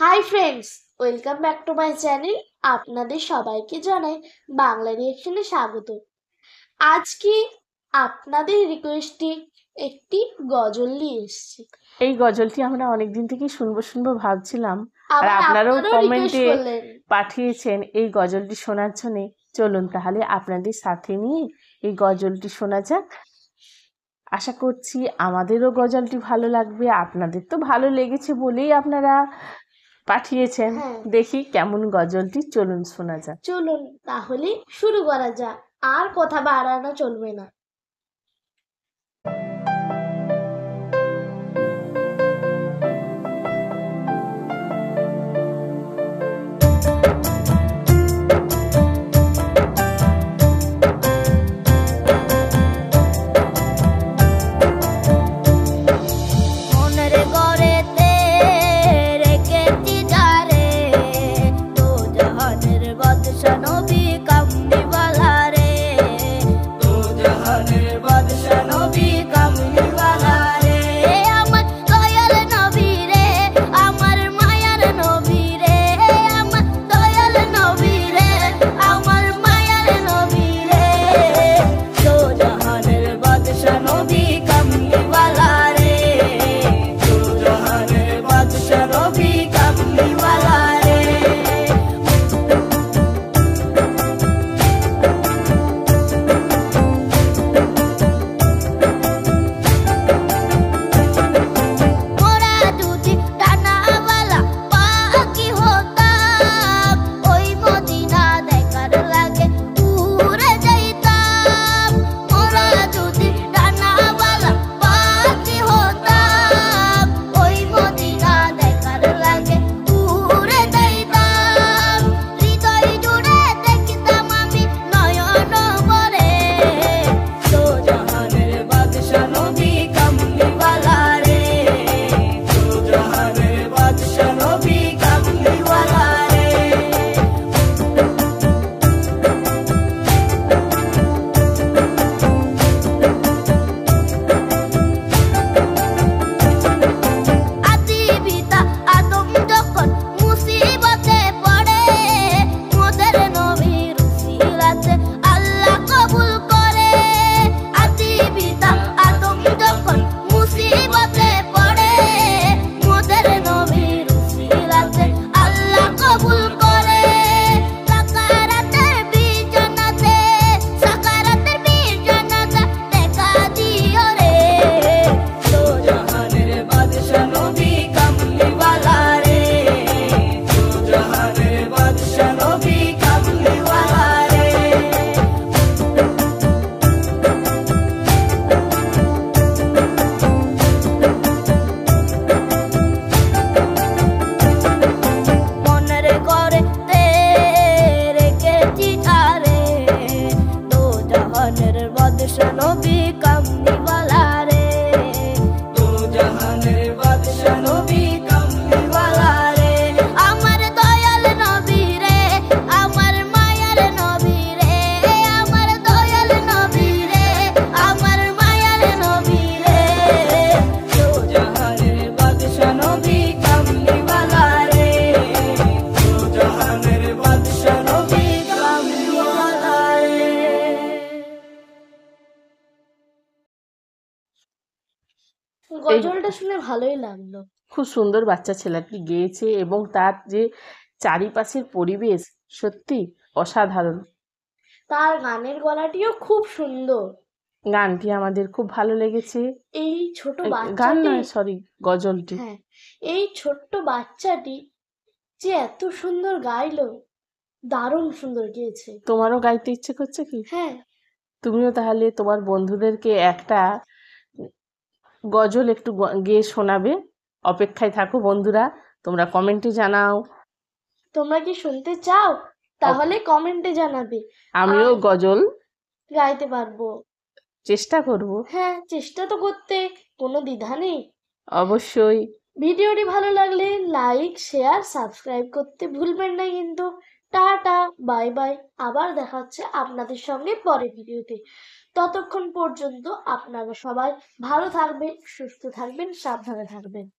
Hi friends, welcome back to my channel. আপনাদের সবাইকে জানাই বাংলা রিয়েকশনে স্বাগত। আজকে আপনাদের রিকোয়েস্টে একটি গজল নিয়ে এসেছি। এই গজলটি আমরা অনেকদিন থেকে শুনবো ভাবছিলাম, আর আবার আপনারাও আপনারাও রিকোয়েস্ট কমেন্টে করলেন। পাঠিয়েছেন এই গজলটি শোনার জন্য। চলুন তাহলে আপনাদের সাথে নিয়ে এই গজলটি শোনা যাক। আশা করছি আমাদেরও গজলটি ভালো লাগবে। আপনাদের তো ভালো লেগেছে বলেই আপনারা পাঠিয়েছেন। দেখি কেমন গজলটি, চলুন শোনা যাক। চলুন তাহলে শুরু করা যাক, আর কথা বাড়ানো চলবে না। গজলটা শুনে ভালোই লাগলো। খুব সুন্দর বাচ্চা ছেলেটি গেয়েছে, এবং তার যে চারিপাশের পরিবেশ সত্যি অসাধারণ। তার গানের গলাটিও খুব সুন্দর। গানটি আমাদের খুব ভালো লেগেছে। এই ছোট গান নয়, সরি, গজলটি। হ্যাঁ, এই ছোট্ট বাচ্চাটি যে এত সুন্দর গাইলো, দারুণ সুন্দর গেয়েছে। তোমারও গাইতে ইচ্ছে করছে কি? হ্যাঁ, তুমিও তাহলে তোমার বন্ধুদেরকে একটা গজল একটু গেয়ে শোনাবে। অপেক্ষায় থাকো বন্ধুরা, তোমরা কমেন্টে জানাও। তোমরা কি শুনতে চাও? তাহলে কমেন্টে জানাবে। আমিও গজল গাইতে পারবো, চেষ্টা করব। হ্যাঁ, চেষ্টা তো করতে কোনো দ্বিধা নেই। অবশ্যই। ভিডিওটি ভালো লাগলে লাইক, শেয়ার, সাবস্ক্রাইব করতে ভুলবেন না কিন্তু। Tata, bye bye. আবার দেখা হচ্ছে আপনাদের সঙ্গে পরের ভিডিওতে। ততক্ষণ পর্যন্ত আপনারা সবাই ভালো থাকবেন, সুস্থ থাকবেন, সাবধানে থাকবেন।